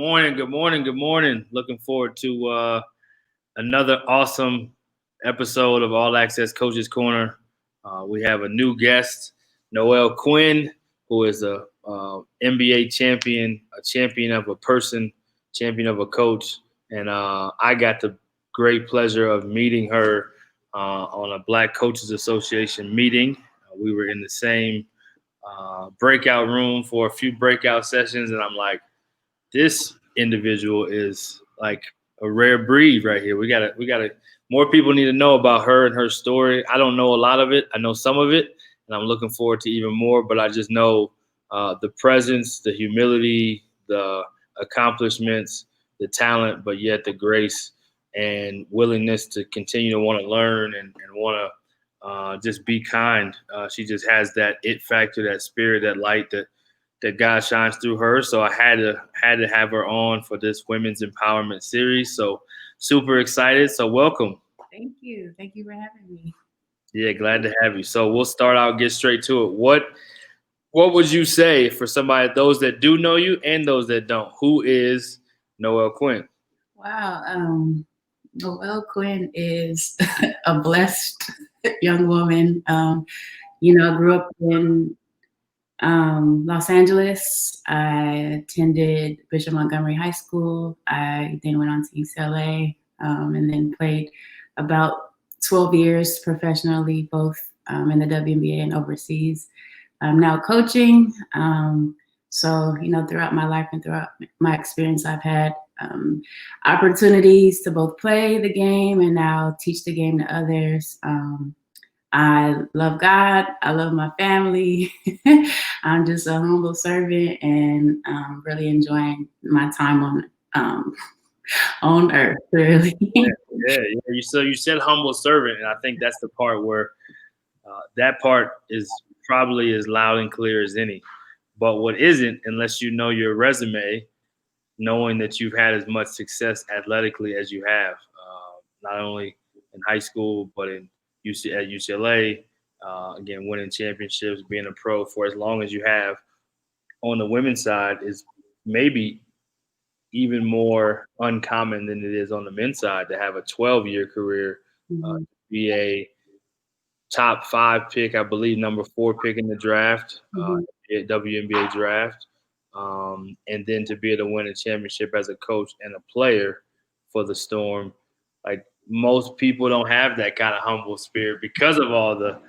Morning, good morning, good morning. Looking forward to another awesome episode of All Access Coaches Corner. We have a new guest, Noelle Quinn, who is a NBA champion, a champion of a person, champion of a coach, and I got the great pleasure of meeting her on a Black Coaches Association meeting. We were in the same breakout room for a few breakout sessions, and I'm like, this individual is like a rare breed right here. We gotta more people need to know about her and her story. I don't know a lot of it. I know some of it, and I'm looking forward to even more. But I just know the presence, the humility, the accomplishments, the talent, but yet the grace and willingness to continue to want to learn and want to just be kind. She just has that it factor, that spirit, that light that God shines through her. So I had to have her on for this women's empowerment series. So super excited. So welcome. Thank you. Thank you for having me. Yeah, glad to have you. So we'll start out, get straight to it. What would you say for somebody, those that do know you and those that don't? Who is Noelle Quinn? Wow. Noelle Quinn is a blessed young woman. I grew up in Los Angeles. I attended Bishop Montgomery High School. I then went on to UCLA and then played about 12 years professionally, both in the WNBA and overseas. I'm now coaching. Throughout my life and throughout my experience, I've had opportunities to both play the game and now teach the game to others. I love God. I love my family. I'm just a humble servant and really enjoying my time um, on earth, really. So you said humble servant, and I think that's the part where that part is probably as loud and clear as any. But what isn't, unless you know your resume, knowing that you've had as much success athletically as you have, not only in high school but in at UCLA, again winning championships, being a pro for as long as you have. On the women's side is maybe even more uncommon than it is on the men's side to have a 12-year career, Mhm. be a top five pick, I believe number four pick in the draft, Mhm. WNBA draft, and then to be able to win a championship as a coach and a player for the Storm. Like most people don't have that kind of humble spirit because of all the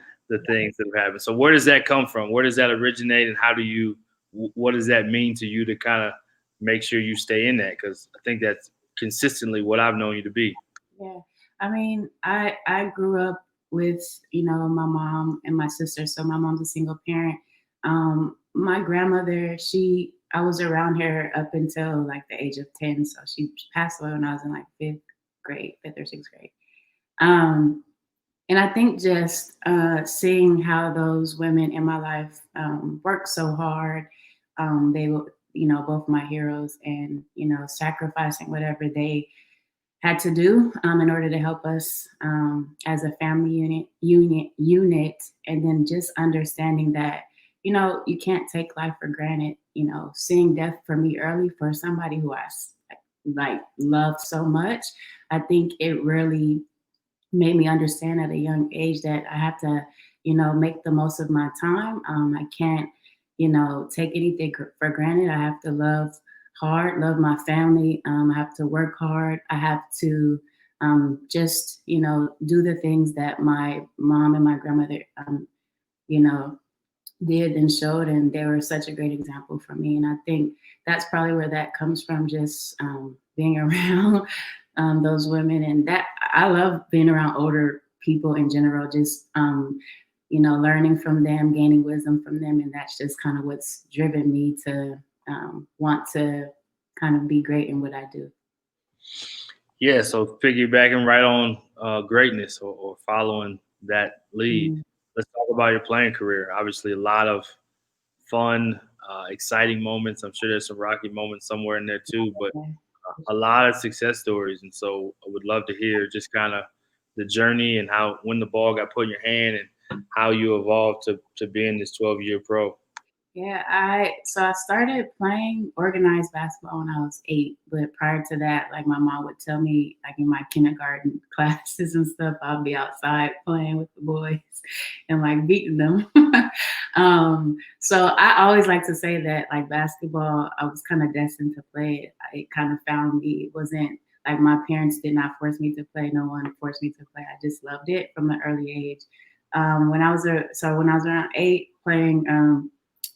things that have happened. So where does that come from? Where does that originate, and how do you? What does that mean to you to kind of make sure you stay in that? Because I think that's consistently what I've known you to be. Yeah. I mean, I grew up with, my mom and my sister. So my mom's a single parent. My grandmother, I was around her up until like the age of 10. So she passed away when I was in like fifth or sixth grade. Um, and I think just seeing how those women in my life worked so hard, they were, both my heroes, and, sacrificing whatever they had to do in order to help us as a family unit, and then just understanding that you can't take life for granted. Seeing death for me early, for somebody who like loved so much, I think it really made me understand at a young age that I have to make the most of my time. I can't take anything for granted. I have to love hard, love my family. I have to work hard. I have to just, do the things that my mom and my grandmother, you know, did and showed. And they were such a great example for me. And I think that's probably where that comes from, just being around those women. And that I love being around older people in general, just, learning from them, gaining wisdom from them. And that's just kind of what's driven me to want to kind of be great in what I do. Yeah, so piggybacking right on greatness or following that lead. Mhm. Let's talk about your playing career. Obviously, a lot of fun, exciting moments. I'm sure there's some rocky moments somewhere in there too, but a lot of success stories. And so I would love to hear just kind of the journey and how when the ball got put in your hand and how you evolved to being this 12-year pro. Yeah, I started playing organized basketball when I was 8, but prior to that, like my mom would tell me, like in my kindergarten classes and stuff, I'll be outside playing with the boys and like beating them. So I always like to say that like basketball, I was kind of destined to play it. It kind of found me. It wasn't like my parents did not force me to play. No one forced me to play. I just loved it from an early age. When I was when I was around 8, playing.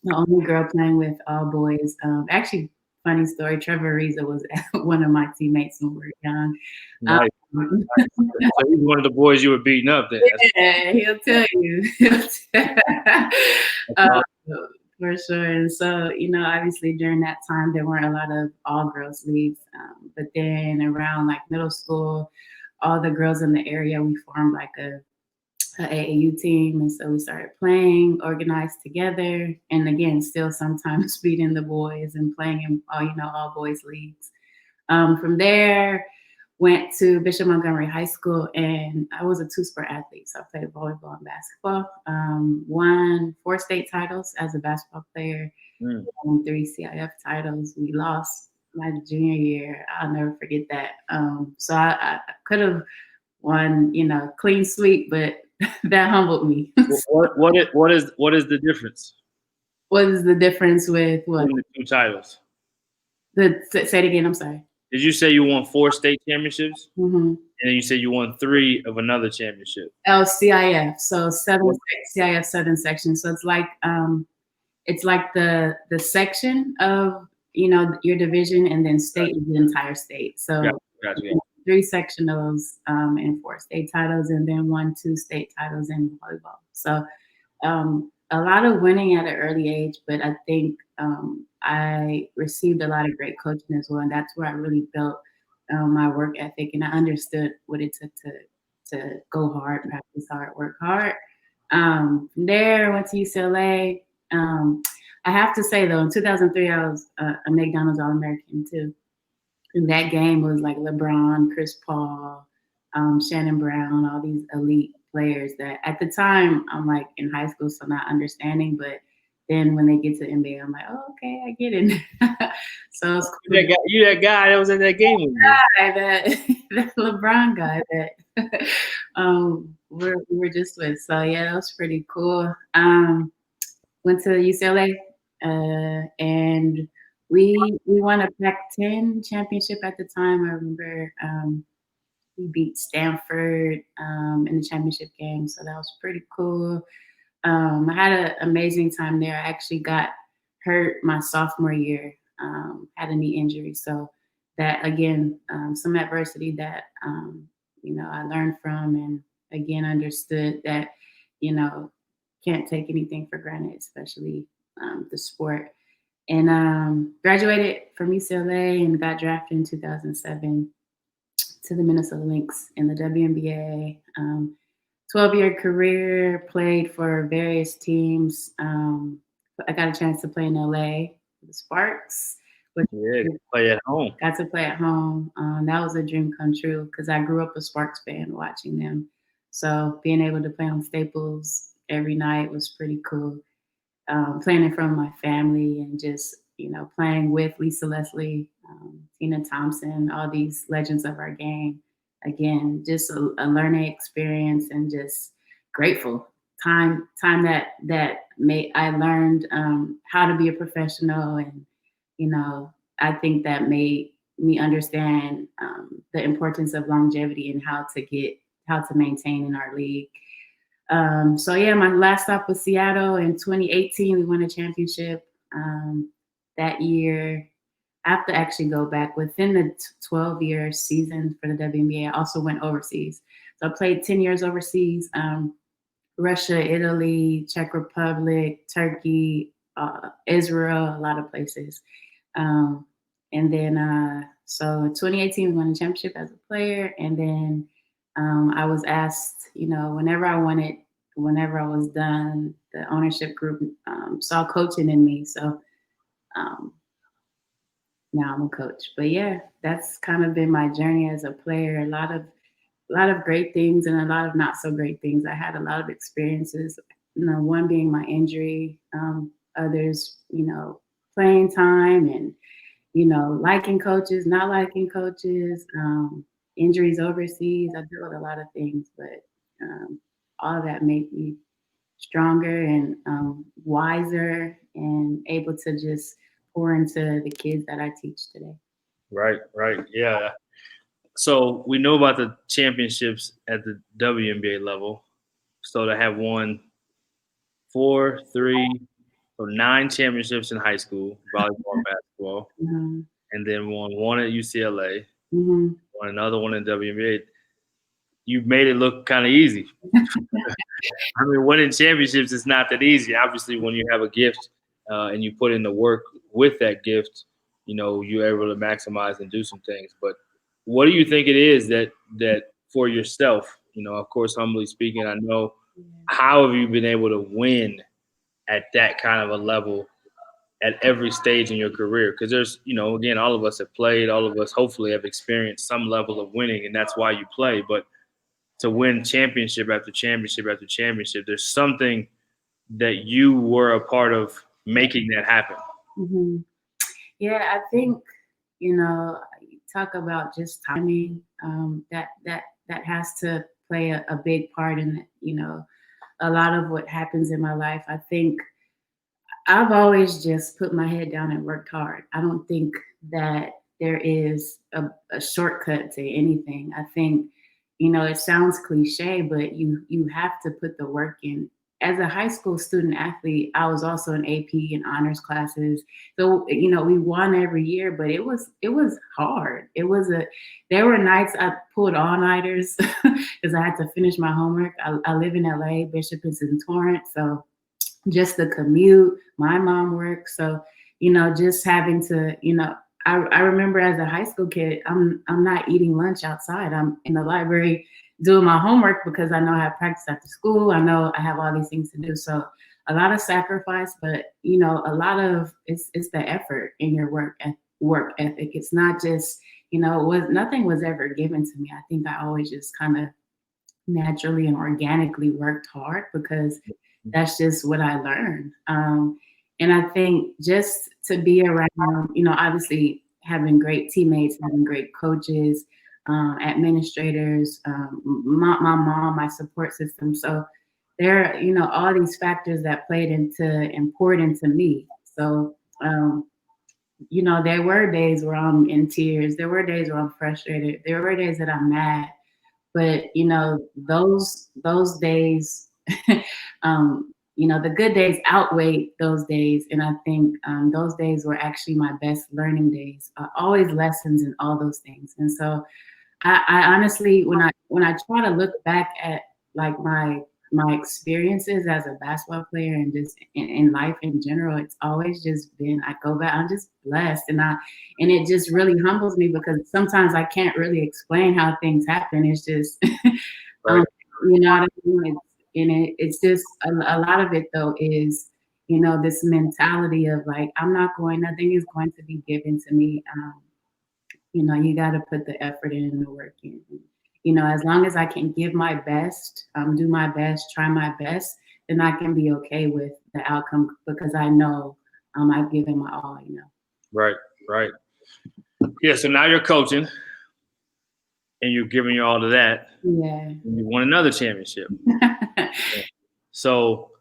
The only girl playing with all boys. Actually, funny story. Trevor Ariza was one of my teammates when we were young. Nice. Um, So he's one of the boys you were beating up there. yeah, he'll tell you. That's uh, awesome. for sure. And so, obviously during that time, there weren't a lot of all girls leagues. But then around like middle school, all the girls in the area, we formed like a AAU team, and so we started playing organized together, and again still sometimes beating the boys and playing in all boys leagues. From there, went to Bishop Montgomery High School, and I was a two-sport athlete, so I played volleyball and basketball. Won 4 state titles as a basketball player, Mm. won 3 CIF titles. We lost my junior year. I'll never forget that. So I could have won, clean sweep, but that humbled me. What is the difference What is the difference with what? between the two titles? Say it again. I'm sorry. Did you say you won 4 state championships, Mm-hmm. and then you said you won 3 of another championship? Oh, CIF. So What- CIF Southern section. So it's like the section of your division, and then state is the entire state. So Gotcha. 3 sectionals and 4 state titles, and then 2 state titles in volleyball. So a lot of winning at an early age, but I think I received a lot of great coaching as well, and that's where I really built my work ethic, and I understood what it took to go hard, practice hard, work hard. From there, I went to UCLA. I have to say though, in 2003, I was a McDonald's All-American too. And that game was like LeBron, Chris Paul, Shannon Brown, all these elite players that at the time I'm like in high school, so not understanding. But then when they get to NBA, I'm like, oh, okay, I get it. So it's cool. You that guy that was in that game with me. That LeBron guy that we were just with. So yeah, that was pretty cool. Went to UCLA and we won a Pac-10 championship at the time. I remember we beat Stanford in the championship game, so that was pretty cool. I had an amazing time there. I actually got hurt my sophomore year, had a knee injury, so that again, some adversity that I learned from, and again understood that can't take anything for granted, especially the sport. And graduated from UCLA and got drafted in 2007 to the Minnesota Lynx in the WNBA. 12-year career, played for various teams. I got a chance to play in LA, the Sparks. Yeah, play at home. Got to play at home. That was a dream come true because I grew up a Sparks fan watching them. So being able to play on Staples every night was pretty cool. Playing in front of my family and just, playing with Lisa Leslie, Tina Thompson, all these legends of our game. Again, just a learning experience and just grateful. Time that made I learned how to be a professional, and I think that made me understand the importance of longevity and how to maintain in our league. So yeah, my last stop was Seattle in 2018. We won a championship that year. I have to actually go back within the 12-year season for the WNBA. I also went overseas. So I played 10 years overseas, Russia, Italy, Czech Republic, Turkey, Israel, a lot of places. And then, so in 2018, we won a championship as a player. And then I was asked, whenever I was done, the ownership group saw coaching in me. So now I'm a coach. But yeah, that's kind of been my journey as a player. A lot of great things and a lot of not so great things. I had a lot of experiences. One being my injury others, playing time and, liking coaches, not liking coaches, injuries overseas. I dealt with a lot of things, but all of that made me stronger and wiser and able to just pour into the kids that I teach today. Right, yeah. So we know about the championships at the WNBA level. So to have won 4, 3, or 9 championships in high school, volleyball, basketball, Mm-hmm. and then won one at UCLA, Mm-hmm. won another one in WNBA. You made it look kind of easy. I mean, winning championships is not that easy. Obviously, when you have a gift and you put in the work with that gift, you're able to maximize and do some things. But what do you think it is that for yourself? Of course, humbly speaking, I know. How have you been able to win at that kind of a level at every stage in your career? Because there's, again, all of us have played. All of us hopefully have experienced some level of winning, and that's why you play. But to win championship after championship after championship, there's something that you were a part of making that happen. Mm-hmm. Yeah, I think you talk about just timing. That has to play a big part in a lot of what happens in my life. I think I've always just put my head down and worked hard. I don't think that there is a shortcut to anything. I think, it sounds cliche, but you have to put the work in. As a high school student athlete, I was also in AP and honors classes. So, we won every year, but it was hard. There were nights I pulled all-nighters because I had to finish my homework. I live in LA, Bishop is in Torrance, so just the commute, my mom works. So, just having to, I remember as a high school kid, I'm not eating lunch outside. I'm in the library doing my homework because I know I have practice after school. I know I have all these things to do. So a lot of sacrifice, but a lot of it's the effort in your work ethic. It's not just, nothing was ever given to me. I think I always just kind of naturally and organically worked hard because that's just what I learned. And I think just to be around, obviously having great teammates, having great coaches, administrators, my mom, my support system. So there are, all these factors that played into and poured into me. So, there were days where I'm in tears. There were days where I'm frustrated. There were days that I'm mad. But those days, the good days outweigh those days, and I think those days were actually my best learning days. Always lessons in all those things, and so I honestly, when I try to look back at like my experiences as a basketball player and just in life in general, it's always just been I go back, I'm just blessed, and it just really humbles me because sometimes I can't really explain how things happen. It's just Right. you know what I mean? It's just a lot of it though is this mentality of like nothing is going to be given to me. You got to put the effort in and the work in. As long as I can give my best, do my best, try my best, then I can be okay with the outcome because I know I've given my all. Right. Yeah. So now you're coaching, and you're giving your all to that. Yeah. And you won another championship. So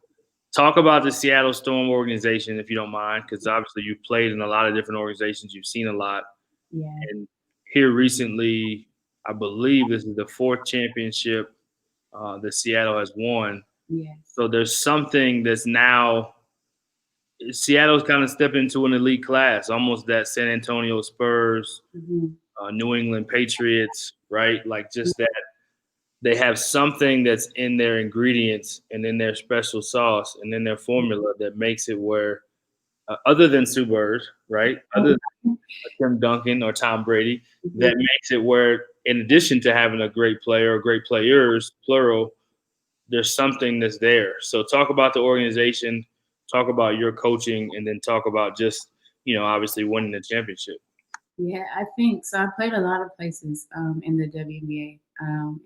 talk about the Seattle Storm organization, if you don't mind, because obviously you've played in a lot of different organizations. You've seen a lot. Yeah. And here recently, I believe this is the 4th championship that Seattle has won. Yes. So there's something that's now Seattle's kind of stepped into an elite class, almost that San Antonio Spurs, New England Patriots, right? Like just that they have something that's in their ingredients and in their special sauce and in their formula that makes it where, other than Sue Bird, right? Other than Tim Duncan or Tom Brady, that makes it where, in addition to having a great player or great players, plural, there's something that's there. So talk about the organization, talk about your coaching, and then talk about just, obviously winning the championship. Yeah, I think so. I played a lot of places in the WNBA,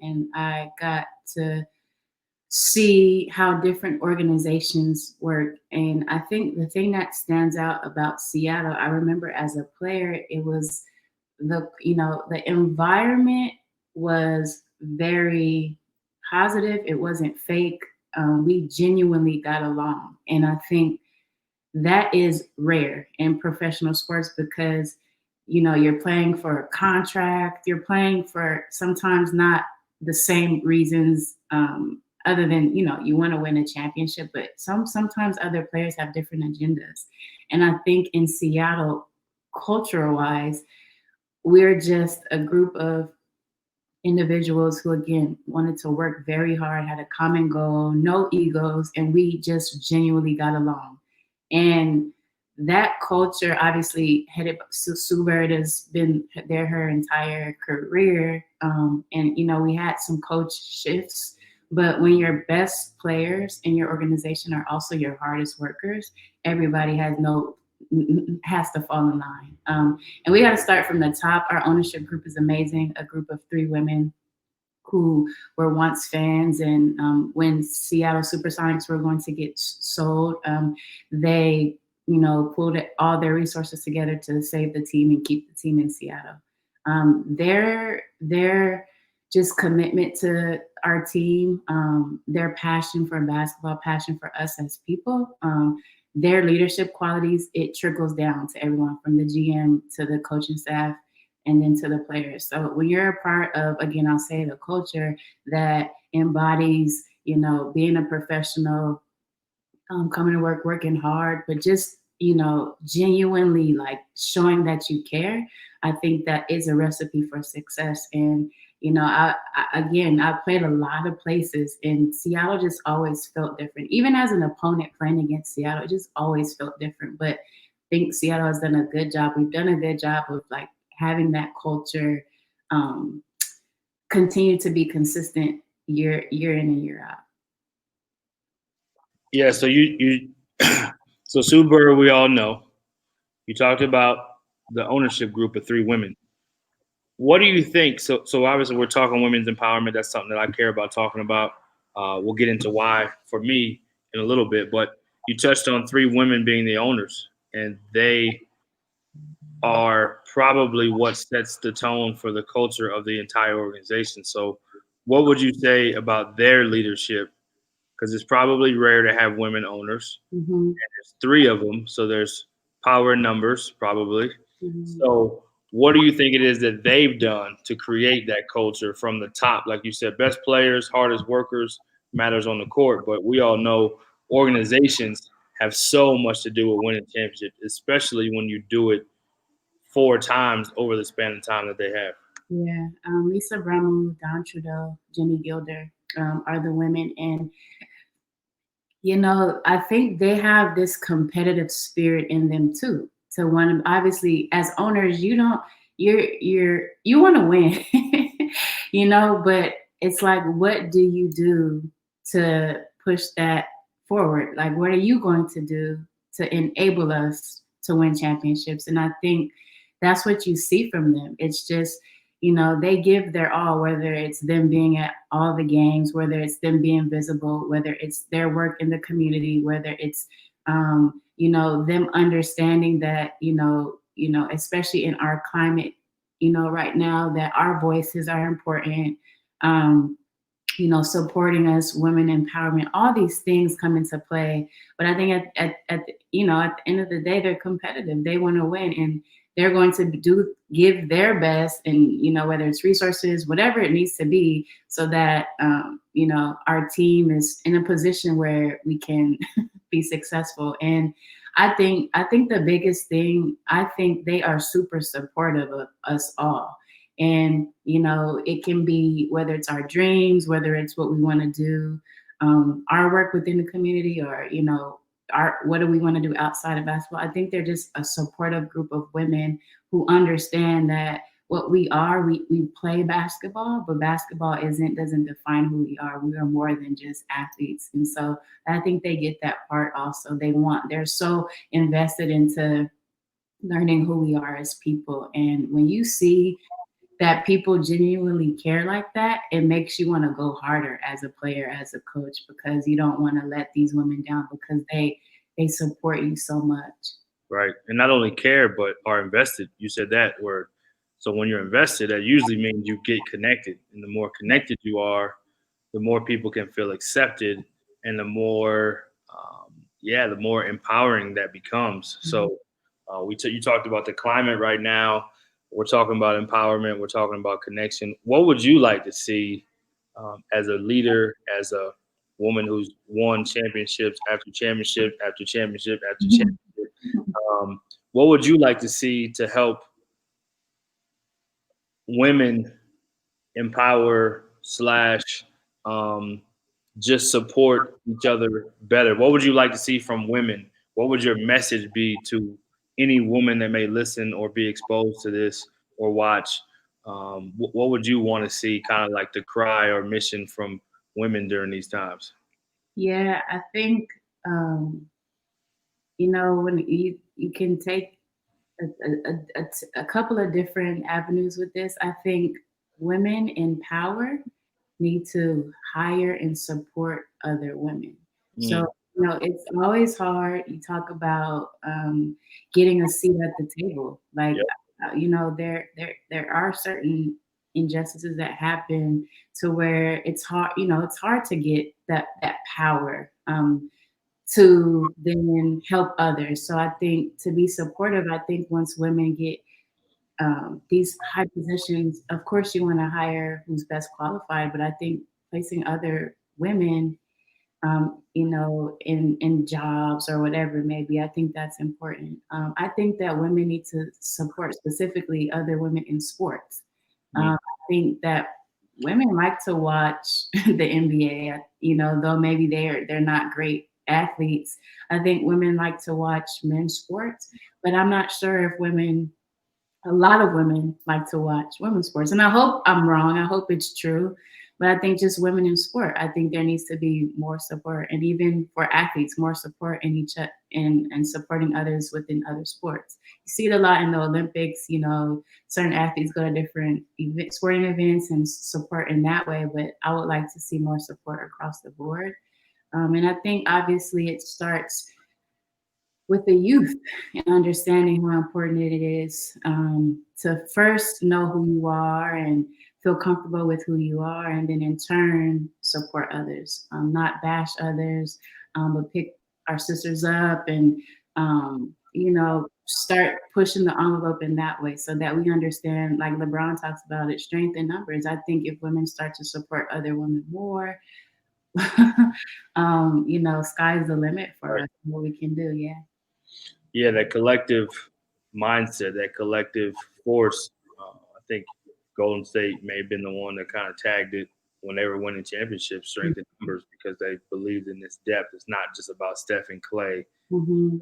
and I got to see how different organizations work. And I think the thing that stands out about Seattle, I remember as a player, it was the environment was very positive. It wasn't fake. We genuinely got along. And I think that is rare in professional sports because you're playing for a contract, you're playing for sometimes not the same reasons, other than you want to win a championship, but sometimes other players have different agendas. And I think in Seattle, cultural wise, we're just a group of individuals who again wanted to work very hard, had a common goal, no egos, and we just genuinely got along. And that culture, obviously headed by Sue Bird, has been there her entire career. And we had some coach shifts, but when your best players in your organization are also your hardest workers, everybody has to fall in line. And we got to start from the top. Our ownership group is amazing, a group of 3 women who were once fans. And when Seattle Supersonics were going to get sold, they, pulled all their resources together to save the team and keep the team in Seattle. Their just commitment to our team, their passion for basketball, passion for us as people, their leadership qualities, it trickles down to everyone from the GM to the coaching staff and then to the players. So when you're a part of, again, I'll say the culture that embodies, being a professional, coming to work, working hard, but just, genuinely like showing that you care, I think that is a recipe for success. And, I played a lot of places and Seattle just always felt different. Even as an opponent playing against Seattle, it just always felt different. But I think Seattle has done a good job. We've done a good job of like having that culture continue to be consistent year in and year out. Yeah, so you so Sue Bird, we all know. You talked about the ownership group of 3 women. What do you think? So obviously we're talking women's empowerment. That's something that I care about talking about. We'll get into why for me in a little bit, but you touched on 3 women being the owners, and they are probably what sets the tone for the culture of the entire organization. So what would you say about their leadership? Because it's probably rare to have women owners. Mm-hmm. There's 3 of them, so there's power in numbers probably. Mm-hmm. So what do you think it is that they've done to create that culture from the top? Like you said, best players, hardest workers matters on the court, but we all know organizations have so much to do with winning championships, especially when you do it 4 times over the span of time that they have. Yeah, Lisa Bremu, Don Trudeau, Jenny Gilder are the women, and I think they have this competitive spirit in them too. To one, obviously, as owners, you want to win, but it's like, what do you do to push that forward? Like, what are you going to do to enable us to win championships? And I think that's what you see from them. It's just, they give their all, whether it's them being at all the games, whether it's them being visible, whether it's their work in the community, whether it's, them understanding that, especially in our climate, right now, that our voices are important. Supporting us, women empowerment, all these things come into play. But I think at the end of the day, they're competitive. They want to win, and they're going to give their best, and whether it's resources, whatever it needs to be, so that our team is in a position where we can be successful. And I think the biggest thing, I think they are super supportive of us all. And, it can be whether it's our dreams, whether it's what we want to do, our work within the community, or, what do we want to do outside of basketball. I think they're just a supportive group of women who understand that what we are, we play basketball, but basketball doesn't define who we are. We are more than just athletes. And so I think they get that part also. They're so invested into learning who we are as people. And when you see that people genuinely care like that, it makes you want to go harder as a player, as a coach, because you don't want to let these women down because they support you so much. Right. And not only care, but are invested. You said that word. So when you're invested, that usually means you get connected. And the more connected you are, the more people can feel accepted and the more, the more empowering that becomes. So you talked about the climate right now. We're talking about empowerment. We're talking about connection. What would you like to see as a leader, as a woman who's won championships after championship after championship after championship? What would you like to see to help women empower slash um, just support each other better? What would you like to see from women? What would your message be to any woman that may listen or be exposed to this or watch? What would you want to see, kind of like the cry or mission from women during these times? Yeah, I think um, when you can take a couple of different avenues with this. I think women in power need to hire and support other women. So, Mm, it's always hard. You talk about getting a seat at the table. Like, yep. there are certain injustices that happen to where it's hard. It's hard to get that power. To then help others. So I think to be supportive, I think once women get these high positions, of course you want to hire who's best qualified, but I think placing other women, in jobs or whatever maybe, I think that's important. I think that women need to support specifically other women in sports. Mm, I think that women like to watch the NBA, though maybe they're not great athletes. I think women like to watch men's sports, but I'm not sure if a lot of women like to watch women's sports. And I hope I'm wrong. I hope it's true. But I think just women in sport, I think there needs to be more support, and even for athletes, more support in each and supporting others within other sports. You see it a lot in the Olympics. Certain athletes go to different sporting events and support in that way. But I would like to see more support across the board. And I think obviously it starts with the youth and understanding how important it is to first know who you are and feel comfortable with who you are, and then in turn support others, not bash others, but pick our sisters up and start pushing the envelope in that way, so that we understand, like LeBron talks about it, strength in numbers. I think if women start to support other women more, sky's the limit for right. us, what we can do. Yeah. Yeah, that collective mindset, that collective force. I think Golden State may have been the one that kind of tagged it when they were winning championships, strength in numbers, because they believed in this depth. It's not just about Steph and Clay, Mhm,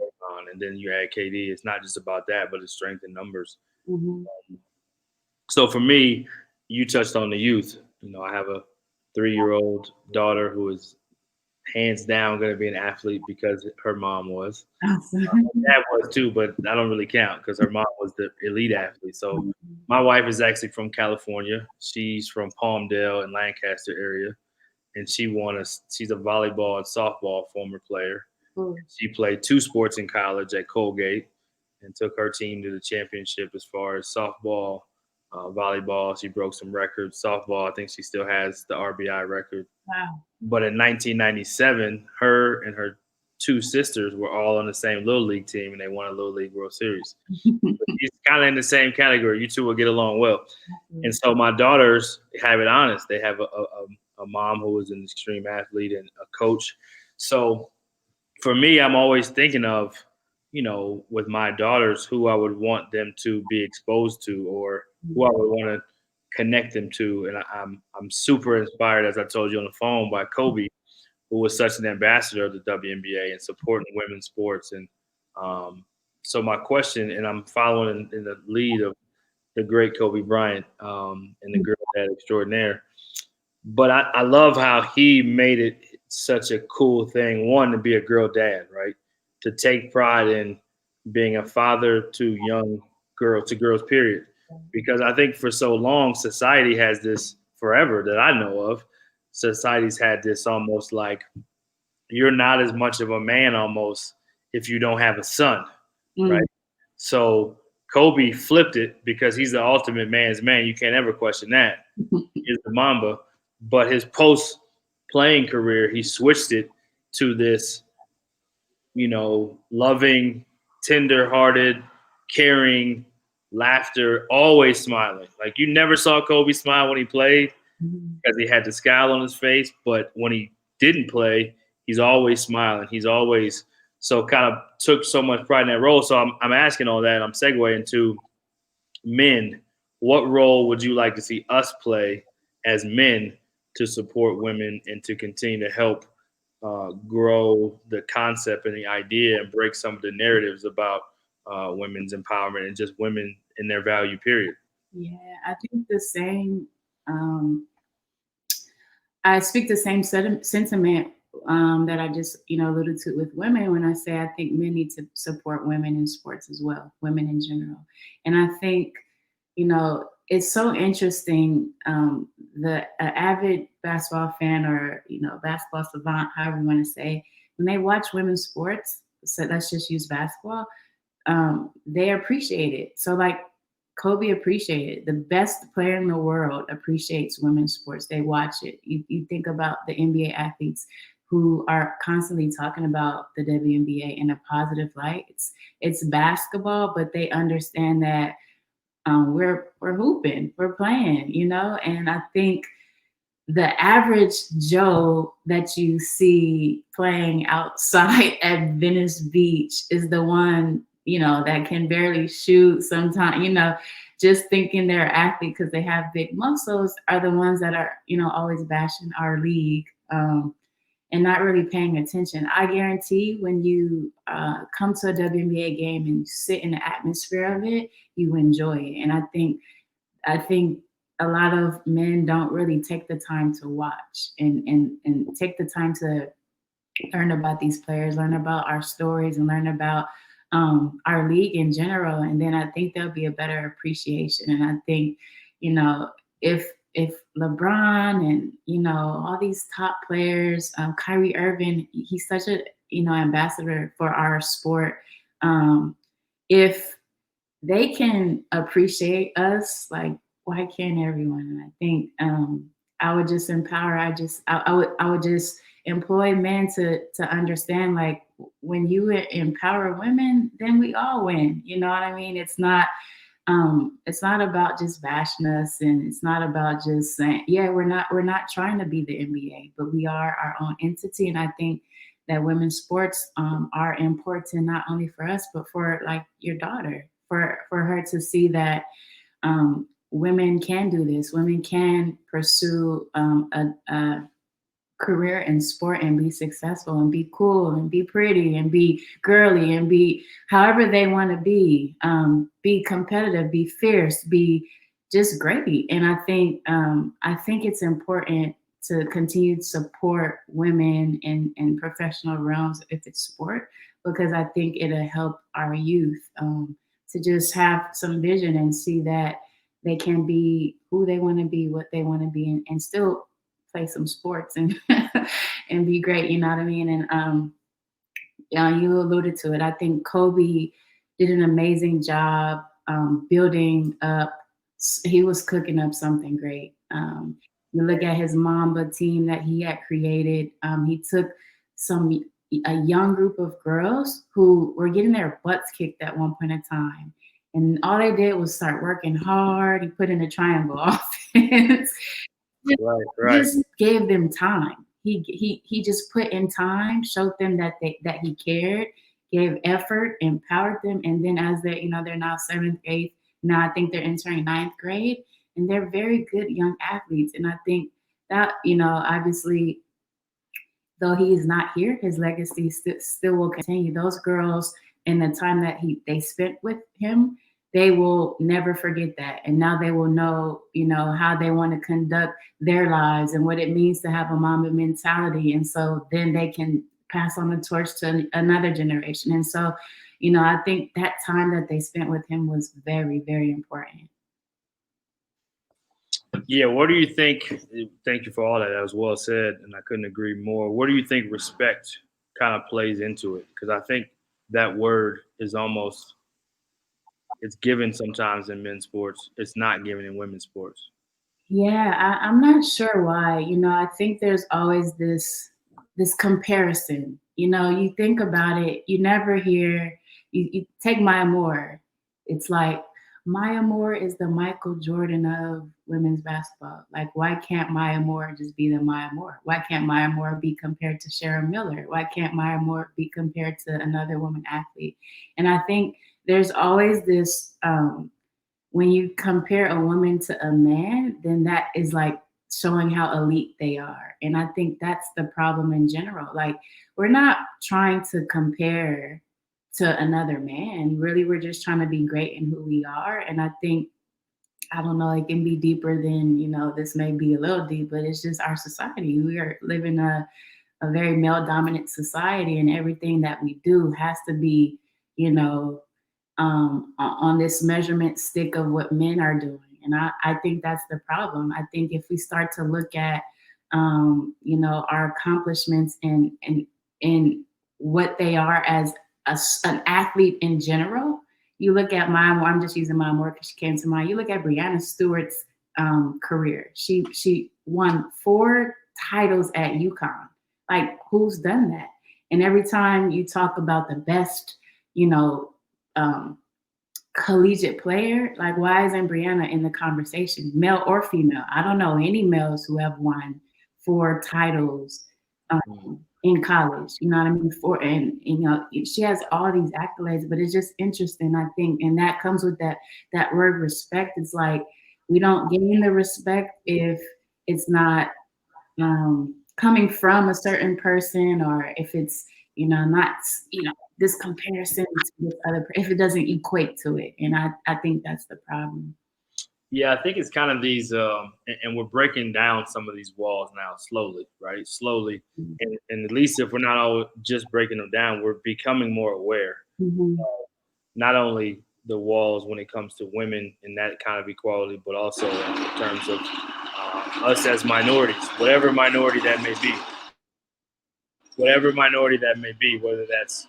and then you add KD. It's not just about that, but it's strength in numbers. mhm. So for me, you touched on the youth. I have a 3-year-old daughter who is hands down going to be an athlete because her mom was. Awesome. Dad was too, but I don't really count because her mom was the elite athlete. So my wife is actually from California. She's from Palmdale and Lancaster area, and she's a volleyball and softball former player. Cool. She played 2 sports in college at Colgate and took her team to the championship as far as softball, volleyball. She broke some records. Softball, I think she still has the RBI record. Wow. But in 1997, her and her 2 sisters were all on the same Little League team, and they won a Little League World Series. But she's kind of in the same category. You two will get along well. And so my daughters have it honest. They have a mom who is an extreme athlete and a coach. So for me, I'm always thinking of, with my daughters, who I would want them to be exposed to or who I would want to connect them to. And I'm super inspired, as I told you on the phone, by Kobe, who was such an ambassador of the WNBA and supporting women's sports. And um, so my question, and I'm following in the lead of the great Kobe Bryant and the girl dad extraordinaire. But I love how he made it such a cool thing. One, to be a girl dad, right? To take pride in being a father to young girls, to girls, period. because I think for so long society has this forever that I know of. Society's had this almost like you're not as much of a man almost if you don't have a son, right? So Kobe flipped it because he's the ultimate man's man. You can't ever question that. He's the Mamba. But his post playing career, he switched it to this, loving, tender hearted, caring, laughter, always smiling. Like you never saw Kobe smile when he played because he had the scowl on his face. But when he didn't play, he's always smiling. He's always so kind of took so much pride in that role. So I'm asking all that. I'm segueing to men. What role would you like to see us play as men to support women and to continue to help grow the concept and the idea and break some of the narratives about women's empowerment and just women in their value, period? Yeah, I think the same. I speak the same sentiment that I just, alluded to with women when I say I think men need to support women in sports as well, women in general. And I think, it's so interesting. The avid basketball fan or, basketball savant, however you want to say, when they watch women's sports, so let's just use basketball, they appreciate it. So like Kobe appreciated it. The best player in the world appreciates women's sports. They watch it. You think about the NBA athletes who are constantly talking about the WNBA in a positive light. It's basketball, but they understand that we're hooping, we're playing, and I think the average Joe that you see playing outside at Venice Beach is the one, that can barely shoot sometimes, just thinking they're an athlete because they have big muscles are the ones that are, always bashing our league and not really paying attention. I guarantee when you come to a WNBA game and sit in the atmosphere of it, you enjoy it. And I think a lot of men don't really take the time to watch and take the time to learn about these players, learn about our stories, and learn about our league in general. And then I think there'll be a better appreciation. And I think, if LeBron and, all these top players, Kyrie Irving, he's such a, ambassador for our sport. If they can appreciate us, like, why can't everyone? And I think I would just empower. I would just employ men to understand, like, when you empower women, then we all win. You know what I mean? It's not about just bashing us, and it's not about just saying, yeah, we're not trying to be the NBA, but we are our own entity. And I think that women's sports are important not only for us, but for like your daughter, for her to see that women can do this. Women can pursue a career in sport and be successful and be cool and be pretty and be girly and be however they want to be competitive, be fierce, be just great. And I think it's important to continue to support women in professional realms if it's sport, because I think it'll help our youth to just have some vision and see that they can be who they want to be, what they want to be, and still play some sports and and be great. You know what I mean? And you alluded to it. I think Kobe did an amazing job building up. He was cooking up something great. You look at his Mamba team that he had created. He took a young group of girls who were getting their butts kicked at one point in time. And all they did was start working hard. He put in a triangle offense. Right. Just gave them time. He just put in time, showed them that he cared, gave effort, empowered them. And then as they're now 7th, 8th, now I think they're entering 9th grade, and they're very good young athletes. And I think that, obviously, though he is not here, his legacy still will continue. Those girls and the time that they spent with him, they will never forget that. And now they will know, how they want to conduct their lives and what it means to have a Mamba mentality. And so then they can pass on the torch to another generation. And so, I think that time that they spent with him was very, very important. Yeah, what do you think? Thank you for all that. That was well said, and I couldn't agree more. What do you think respect kind of plays into it? Because I think that word is almost it's given sometimes in men's sports. It's not given in women's sports. Yeah, I'm not sure why. I think there's always this comparison. You think about it, you never hear you take Maya Moore. It's like Maya Moore is the Michael Jordan of women's basketball. Like, why can't Maya Moore just be the Maya Moore? Why can't Maya Moore be compared to Sharon Miller? Why can't Maya Moore be compared to another woman athlete? And I think there's always this when you compare a woman to a man, then that is like showing how elite they are. And I think that's the problem in general. Like, we're not trying to compare to another man. Really, we're just trying to be great in who we are. And I think, I don't know, it can be deeper than, this may be a little deep, but it's just our society. We are living a very male dominant society, and everything that we do has to be, you know, on this measurement stick of what men are doing. And I think that's the problem. I think if we start to look at, our accomplishments and what they are as an athlete in general, you look at I'm just using my more because she came to mind. You look at Breanna Stewart's career. She won 4 titles at UConn. Like, who's done that? And every time you talk about the best, you know, um, collegiate player, like, why isn't Brianna in the conversation, male or female? I don't know any males who have won 4 titles in college. You know what I mean? She has all these accolades, but it's just interesting, I think, and that comes with that word respect. It's like we don't gain the respect if it's not coming from a certain person, or if it's not this comparison to this other, if it doesn't equate to it. And I think that's the problem. Yeah, I think it's kind of these, and we're breaking down some of these walls now slowly, right? Slowly, and at least if we're not all just breaking them down, we're becoming more aware. Mm-hmm. Not only the walls when it comes to women and that kind of equality, but also in terms of us as minorities, whatever minority that may be, whether that's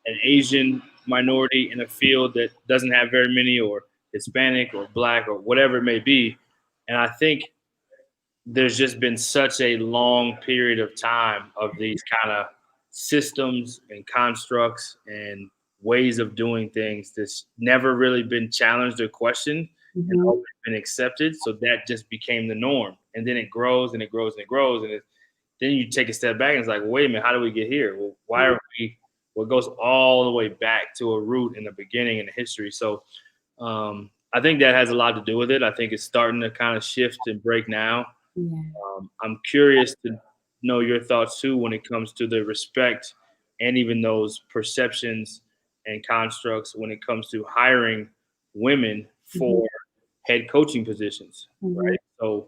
an Asian minority in a field that doesn't have very many, or Hispanic or Black or whatever it may be. And I think there's just been such a long period of time of these kind of systems and constructs and ways of doing things that's never really been challenged or questioned and Mm-hmm. always been accepted. So that just became the norm. And then it grows and it grows and it grows. And then you take a step back and it's like, well, wait a minute, how do we get here? Well, why are we? Well, it goes all the way back to a root in the beginning in the history. So I think that has a lot to do with it. I think it's starting to kind of shift and break now. Yeah. I'm curious to know your thoughts too when it comes to the respect and even those perceptions and constructs when it comes to hiring women Mm-hmm. for head coaching positions, Mm-hmm. right? So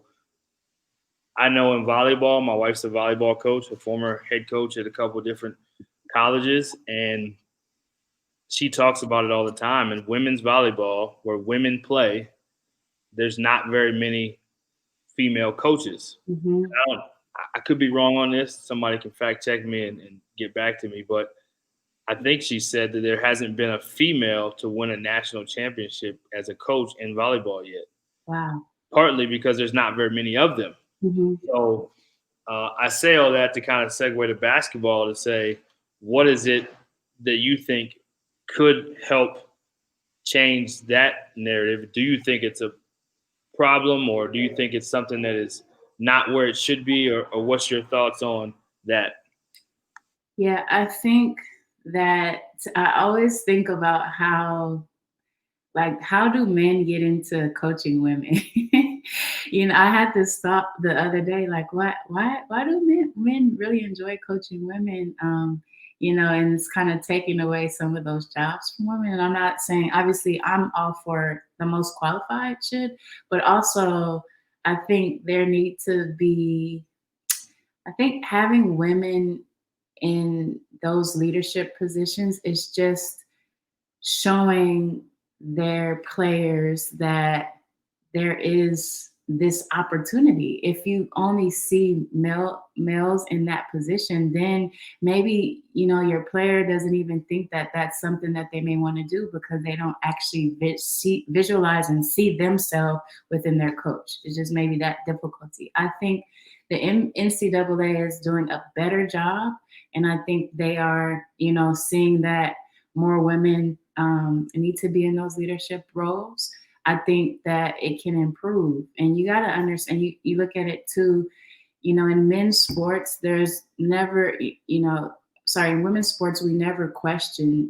I know in volleyball, my wife's a volleyball coach, a former head coach at a couple of different colleges, and she talks about it all the time. In women's volleyball, where women play, there's not very many female coaches. Mm-hmm. I could be wrong on this. Somebody can fact check me and get back to me. But I think she said that there hasn't been a female to win a national championship as a coach in volleyball yet, Wow. partly because there's not very many of them. Mm-hmm. So I say all that to kind of segue to basketball to say, what is it that you think could help change that narrative? Do you think it's a problem, or do you think it's something that is not where it should be, or what's your thoughts on that? Yeah, I think that I always think about how do men get into coaching women? I had this thought the other day, like, why do men really enjoy coaching women? And it's kind of taking away some of those jobs from women. And I'm not saying, obviously, I'm all for the most qualified should, but also I think there need to be, I think having women in those leadership positions is just showing their players that there is this opportunity. If you only see males in that position, then maybe your player doesn't even think that that's something that they may want to do because they don't actually visualize and see themselves within their coach. It's just maybe that difficulty. I think the NCAA is doing a better job, and I think they are seeing that more women need to be in those leadership roles. I think that it can improve. And you got to understand, you look at it too, in men's sports, there's never, in women's sports, we never question,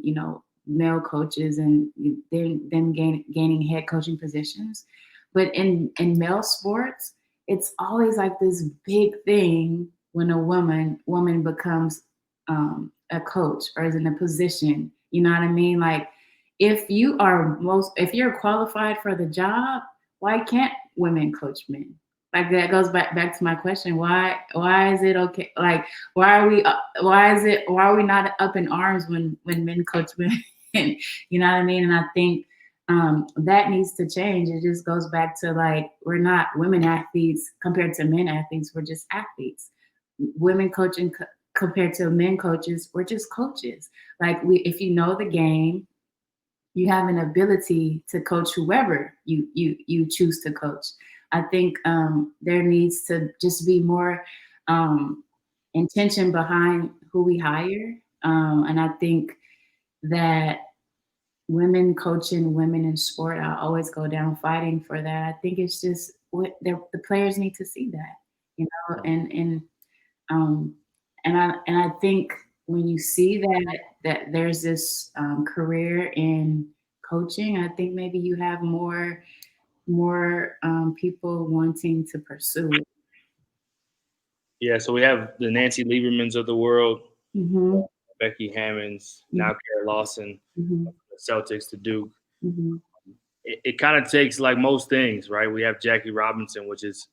male coaches and them gaining head coaching positions. But in male sports, it's always like this big thing when a woman becomes a coach or is in a position. You know what I mean? Like, if you're qualified for the job, why can't women coach men? Like, that goes back to my question. Why is it okay? Like, why are we not up in arms when men coach women? You know what I mean? And I think that needs to change. It just goes back to, like, we're not women athletes compared to men athletes. We're just athletes. Women coaching compared to men coaches, we're just coaches. Like, if you know the game, you have an ability to coach whoever you choose to coach. I think there needs to just be more intention behind who we hire. And I think that women coaching women in sport, I always go down fighting for that. I think it's just the players need to see that, um, and I think when you see that there's this career in coaching, I think maybe you have more people wanting to pursue it. Yeah, so we have the Nancy Liebermans of the world, Mm-hmm. Becky Hammonds, now Kara Lawson, Mm-hmm. the Celtics to Duke. Mm-hmm. It kind of takes, like most things, right? We have Jackie Robinson, which is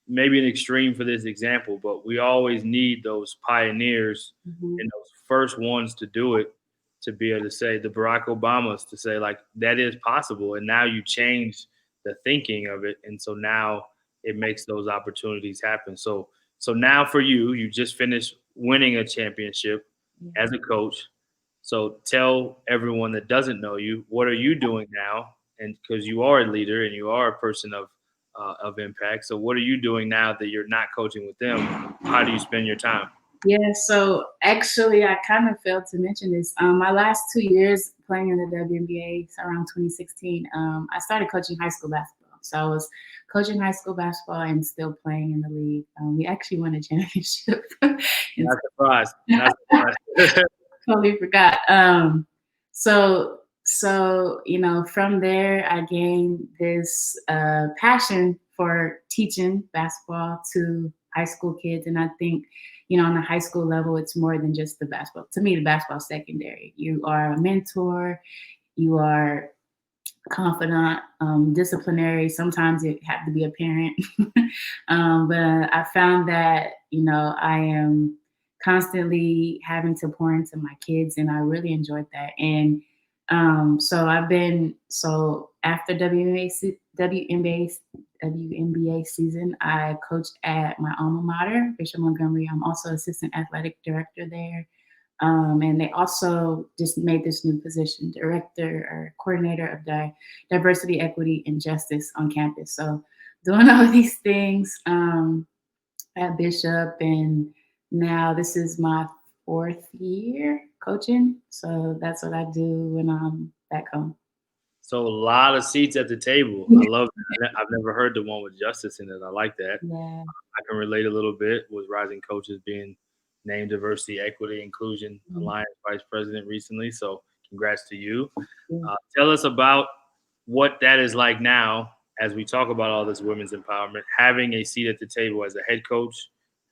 maybe an extreme for this example, but we always need those pioneers Mm-hmm. and those first ones to do it, to be able to say, the Barack Obamas, to say, like, that is possible. And now you change the thinking of it. And so now it makes those opportunities happen. So now for you, you just finished winning a championship as a coach. So tell everyone that doesn't know you, what are you doing now? And because you are a leader and you are a person of impact. So what are you doing now that you're not coaching with them? How do you spend your time? Yeah, so actually, I kind of failed to mention this. My last 2 years playing in the WNBA, so around 2016, I started coaching high school basketball. So I was coaching high school basketball and still playing in the league. We actually won a championship. Not surprised. Not surprised. Totally forgot. So from there, I gained this passion for teaching basketball to high school kids, and I think on the high school level, it's more than just the basketball. To me, the basketball's secondary. You are a mentor. You are confidant, disciplinary. Sometimes you have to be a parent. But I found that I am constantly having to pour into my kids, and I really enjoyed that. And so after WNBA season, I coached at my alma mater, Bishop Montgomery. I'm also assistant athletic director there. And they also just made this new position, director or coordinator of diversity, equity, and justice on campus. So doing all these things at Bishop, and now this is my 4th year coaching. So that's what I do when I'm back home. So a lot of seats at the table. I love that. I've never heard the one with justice in it. I like that. Yeah. I can relate a little bit with Rising Coaches being named Diversity, Equity, Inclusion Alliance Vice President recently. So congrats to you. Tell us about what that is like now as we talk about all this women's empowerment, having a seat at the table as a head coach,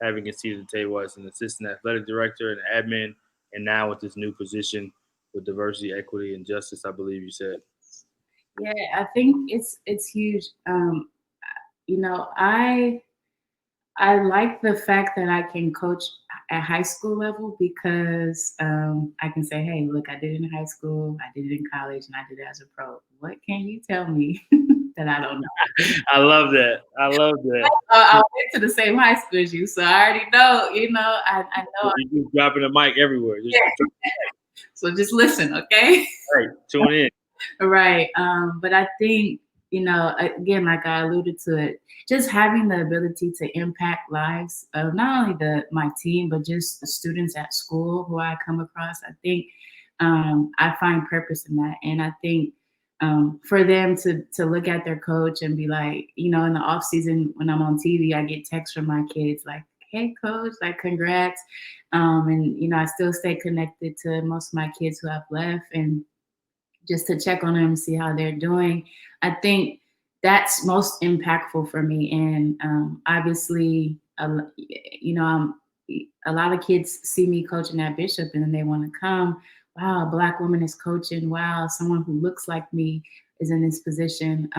having a seat at the table as an assistant athletic director and admin, and now with this new position with diversity, equity, and justice, I believe you said. Yeah, I think it's huge. I like the fact that I can coach at high school level because I can say, hey, look, I did it in high school, I did it in college, and I did it as a pro. What can you tell me? that I don't know. I love that. I love that. I went to the same high school as you, so I already know. I know. You just dropping the mic everywhere. Just So just listen, okay? right, tune in. Right. But I think, again, like I alluded to it, just having the ability to impact lives of not only my team, but just the students at school who I come across. I think I find purpose in that. And I think for them to look at their coach and be like, in the off season when I'm on TV, I get texts from my kids like, "Hey, coach, like congrats." And I still stay connected to most of my kids who have left, and just to check on them, see how they're doing. I think that's most impactful for me. And obviously, a lot of kids see me coaching at Bishop and then they want to come. Wow, a Black woman is coaching. Wow, someone who looks like me is in this position.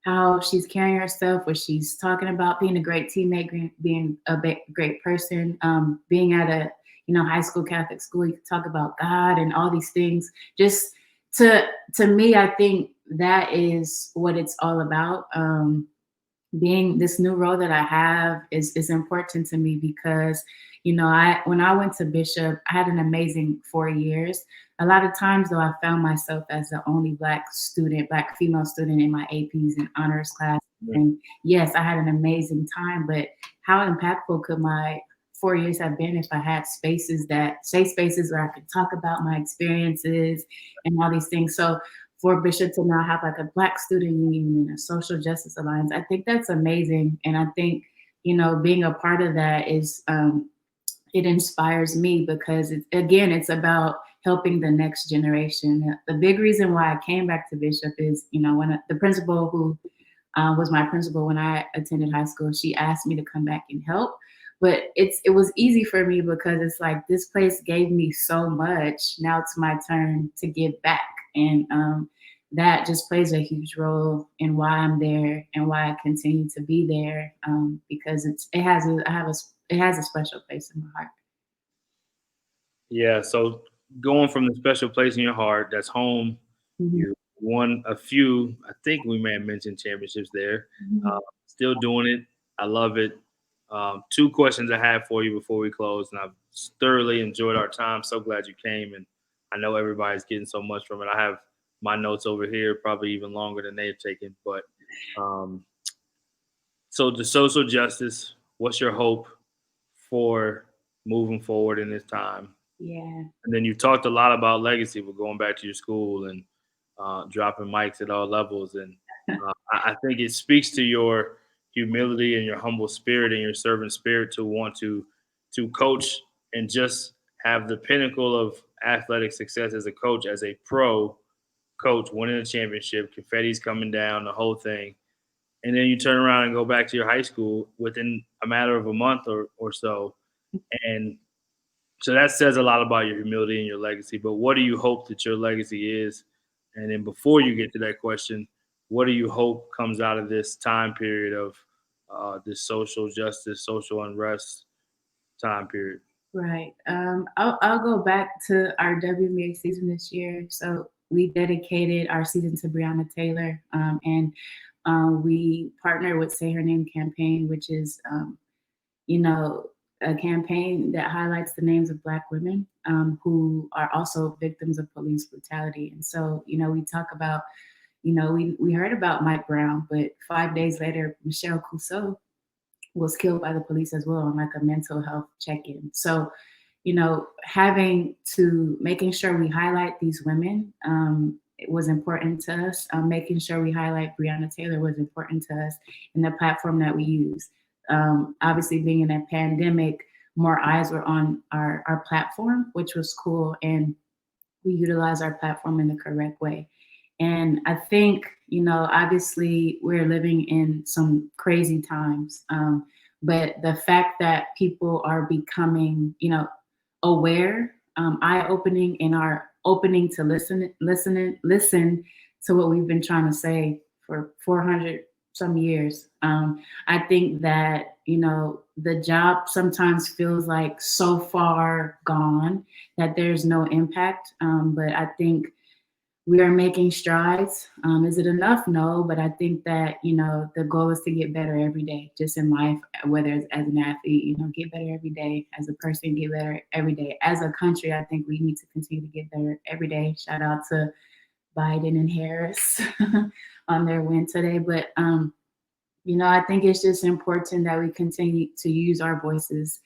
How she's carrying herself, what she's talking about, being a great teammate, being a great person, being at a high school Catholic school. You can talk about God and all these things. Just to me, I think that is what it's all about. Being this new role that I have is important to me because, when I went to Bishop, I had an amazing 4 years. A lot of times though, I found myself as the only Black female student in my APs and honors class. And yes, I had an amazing time, but how impactful could my 4 years have been if I had safe spaces where I could talk about my experiences and all these things. So for Bishop to now have like a Black student union and a social justice alliance, I think that's amazing. And I think, being a part of that is, it inspires me because it's about helping the next generation. The big reason why I came back to Bishop is, when the principal who was my principal when I attended high school, she asked me to come back and help. But it was easy for me because it's like this place gave me so much. Now it's my turn to give back, and that just plays a huge role in why I'm there and why I continue to be there, because it has a special place in my heart. Yeah. So going from the special place in your heart, that's home. Mm-hmm. You won a few. I think we may have mentioned championships there. Mm-hmm. Still doing it. I love it. Two questions I have for you before we close, and I've thoroughly enjoyed our time. So glad you came, and I know everybody's getting so much from it. I have my notes over here, probably even longer than they've taken. But so the social justice, what's your hope for moving forward in this time? Yeah. And then you talked a lot about legacy, but going back to your school and dropping mics at all levels. And I think it speaks to your humility and your humble spirit and your servant spirit to want to coach and just have the pinnacle of athletic success as a coach, as a pro coach, winning a championship, confetti's coming down, the whole thing. And then you turn around and go back to your high school within a matter of a month or so. And so that says a lot about your humility and your legacy. But what do you hope that your legacy is? And then before you get to that question, what do you hope comes out of this time period of this social justice, social unrest time period? Right. I'll go back to our WNBA season this year. So we dedicated our season to Breonna Taylor, and we partnered with Say Her Name campaign, which is, a campaign that highlights the names of Black women who are also victims of police brutality. And so, we talk about, we heard about Mike Brown, but 5 days later, Michelle Clouseau was killed by the police as well on like a mental health check-in. So, making sure we highlight these women, it was important to us. Making sure we highlight Breonna Taylor was important to us in the platform that we use. Obviously, being in a pandemic, more eyes were on our platform, which was cool, and we utilize our platform in the correct way. And I think, obviously we're living in some crazy times, but the fact that people are becoming, aware, eye-opening, and are opening to listen to what we've been trying to say for 400 some years. I think that, the job sometimes feels like so far gone that there's no impact. But I think we are making strides. Is it enough? No, but I think that, the goal is to get better every day, just in life, whether it's as an athlete, get better every day. As a person, get better every day. As a country, I think we need to continue to get better every day. Shout out to Biden and Harris on their win today. But, I think it's just important that we continue to use our voices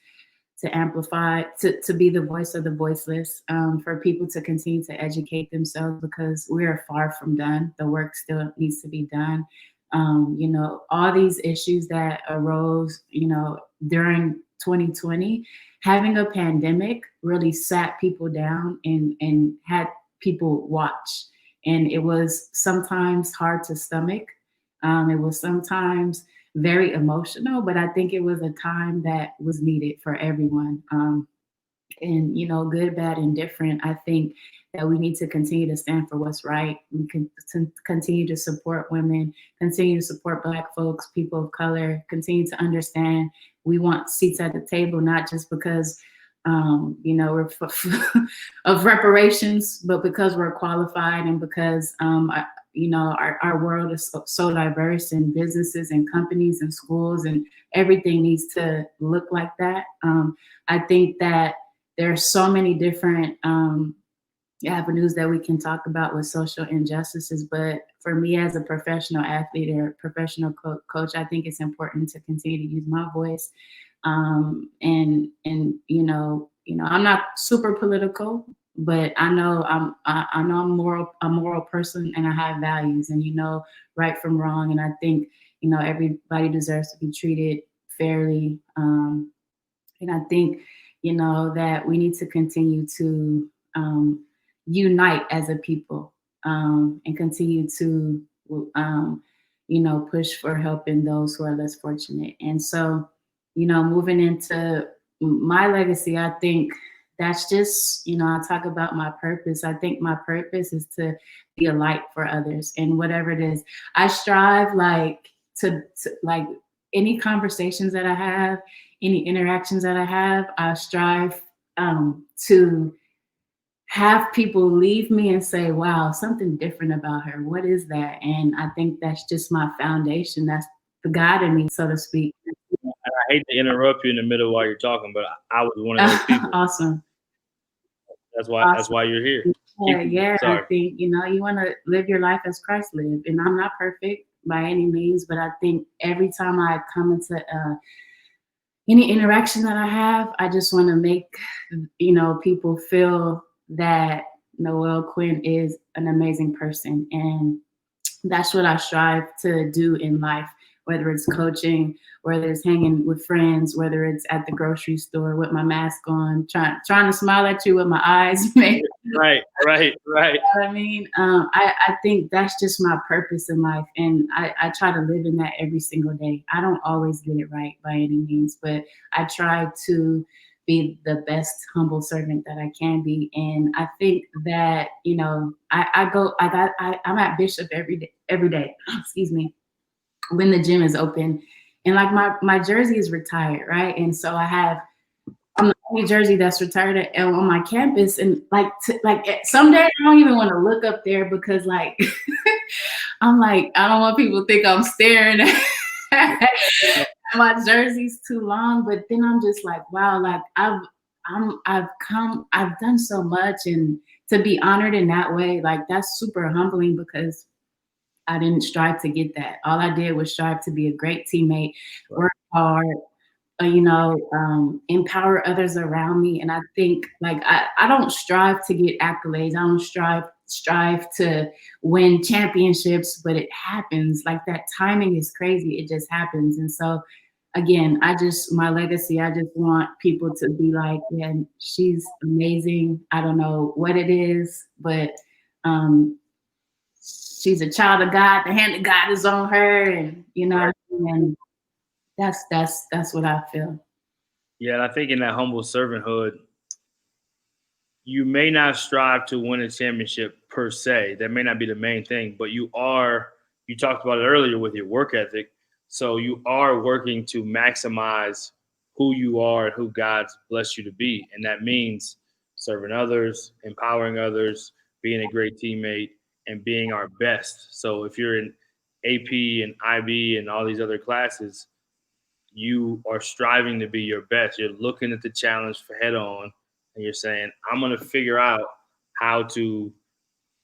to amplify, to be the voice of the voiceless, for people to continue to educate themselves, because we are far from done. The work still needs to be done. All these issues that arose, during 2020, having a pandemic really sat people down and had people watch. And it was sometimes hard to stomach. It was sometimes very emotional, but I think it was a time that was needed for everyone. And good, bad, and different. I think that we need to continue to stand for what's right. We can continue to support women, continue to support Black folks, people of color, continue to understand we want seats at the table, not just because we're of reparations, but because we're qualified, and because our world is so diverse, and businesses and companies and schools and everything needs to look like that. I think that there are so many different avenues that we can talk about with social injustices. But for me, as a professional athlete or professional coach, I think it's important to continue to use my voice. And I'm not super political, but I know I'm a moral person, and I have values, and right from wrong. And I think everybody deserves to be treated fairly. And I think that we need to continue to unite as a people, and continue to push for helping those who are less fortunate. And so, moving into my legacy, I think that's just, I talk about my purpose. I think my purpose is to be a light for others, and whatever it is, I strive to any conversations that I have, any interactions that I have, I strive to have people leave me and say, wow, something different about her. What is that? And I think that's just my foundation. That's the God in me, so to speak. I hate to interrupt you in the middle while you're talking, but I was one of those people. Awesome. That's why you're here. Yeah. I think, you want to live your life as Christ lived. And I'm not perfect by any means, but I think every time I come into any interaction that I have, I just want to make, people feel that Noelle Quinn is an amazing person. And that's what I strive to do in life, whether it's coaching, whether it's hanging with friends, whether it's at the grocery store with my mask on, trying to smile at you with my eyes. Right. I mean, I think that's just my purpose in life. And I try to live in that every single day. I don't always get it right by any means, but I try to be the best humble servant that I can be. And I think that, I'm at Bishop every day, excuse me, when the gym is open. And my jersey is retired, right? And so I'm the only jersey that's retired on my campus. And some days I don't even want to look up there, because I'm I don't want people to think I'm staring at my jersey's too long. But then I'm just wow, I've done so much, and to be honored in that way, that's super humbling, because I didn't strive to get that. All I did was strive to be a great teammate, work hard, empower others around me. And I think I don't strive to get accolades. I don't strive to win championships, but it happens. That timing is crazy. It just happens. And so again, my legacy, I just want people to be like, yeah, she's amazing. I don't know what it is, but she's a child of God. The hand of God is on her, and and that's what I feel. Yeah, and I think in that humble servanthood, you may not strive to win a championship per se. That may not be the main thing, but you talked about it earlier with your work ethic. So you are working to maximize who you are and who God's blessed you to be. And that means serving others, empowering others, being a great teammate, and being our best. So if you're in AP and IB and all these other classes, you are striving to be your best. You're looking at the challenge for head on, and you're saying, I'm going to figure out how to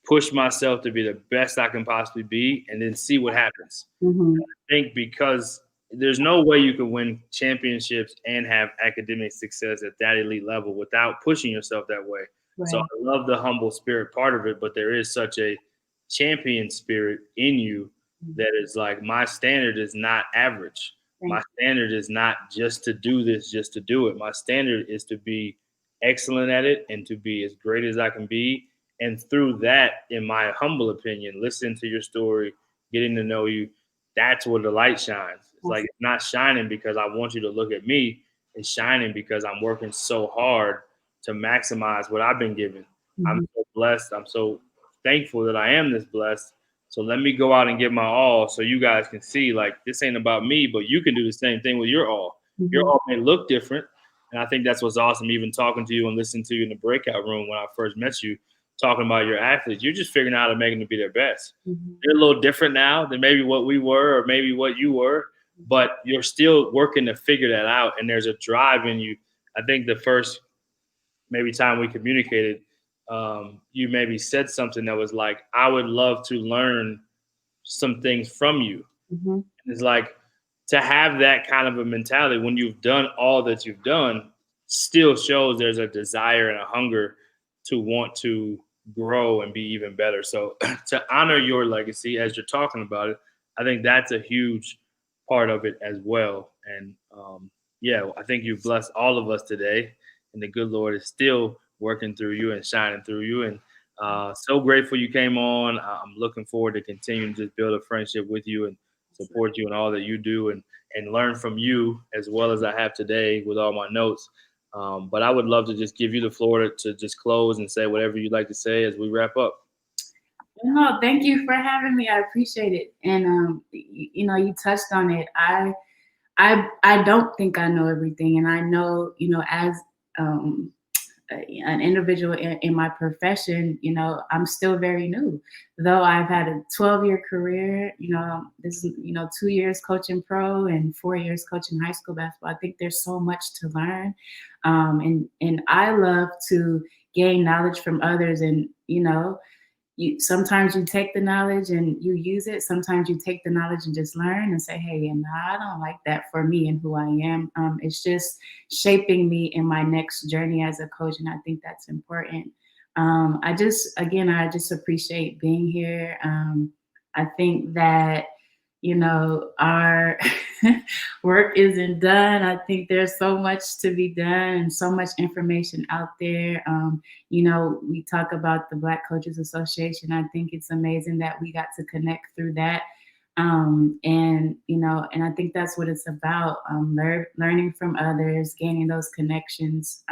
push myself to be the best I can possibly be, and then see what happens. Mm-hmm. I think because there's no way you can win championships and have academic success at that elite level without pushing yourself that way. So I Right. love the humble spirit part of it, but there is such a champion spirit in you that is like, my standard is not average. My Thank standard is not just to do this, just to do it. My standard is to be excellent at it and to be as great as I can be. And through that, in my humble opinion, listening to your story, getting to know you, that's where the light shines. It's like, it's not shining because I want you to look at me. It's shining because I'm working so hard to maximize what I've been given. I'm Mm-hmm. so blessed. I'm so thankful that I am this blessed. So let me go out and give my all so you guys can see, like, this ain't about me, but you can do the same thing with your all. Your Mm-hmm. all may look different. And I think that's what's awesome, even talking to you and listening to you in the breakout room when I first met you, talking about your athletes. You're just figuring out how to make them to be their best. Mm-hmm. They're a little different now than maybe what we were or maybe what you were, but you're still working to figure that out. And there's a drive in you. I think the first maybe time we communicated, you maybe said something that was like, I would love to learn some things from you. Mm-hmm. It's like, to have that kind of a mentality when you've done all that you've done still shows there's a desire and a hunger to want to grow and be even better. So to honor your legacy as you're talking about it, I think that's a huge part of it as well. And yeah, I think you've blessed all of us today, and the good Lord is still working through you and shining through you. And so grateful you came on. I'm looking forward to continuing to just build a friendship with you and support you in all that you do, and learn from you as well as I have today with all my notes. But I would love to just give you the floor to just close and say whatever you'd like to say as we wrap up. No, thank you for having me. I appreciate it. And you touched on it. I don't think I know everything, and I know, as um, an individual in my profession, I'm still very new. Though I've had a 12-year career, this is, 2 years coaching pro and 4 years coaching high school basketball. I think there's so much to learn, and I love to gain knowledge from others, and sometimes you take the knowledge and you use it. Sometimes you take the knowledge and just learn and say, hey, I don't like that for me and who I am. It's just shaping me in my next journey as a coach. And I think that's important. I just appreciate being here. I think that, our work isn't done. I think there's so much to be done and so much information out there. We talk about the Black Coaches Association. I think it's amazing that we got to connect through that. And I think that's what it's about, learning from others, gaining those connections,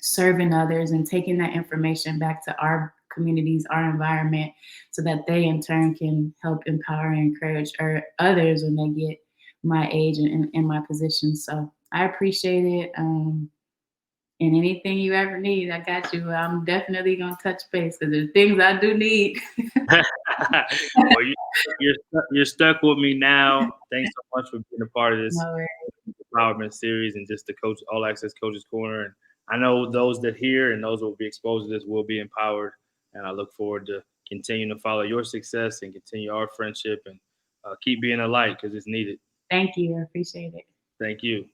serving others, and taking that information back to our communities, our environment, so that they in turn can help empower and encourage others when they get my age and in my position. So I appreciate it. And anything you ever need, I got you. I'm definitely gonna touch base because there's things I do need. Well, you're stuck with me now. Thanks so much for being a part of this No, empowerment series and just the coach all access coaches corner. And I know those that hear and those that will be exposed to this will be empowered. And I look forward to continuing to follow your success and continue our friendship, and keep being a light because it's needed. thank you. I appreciate it. Thank you.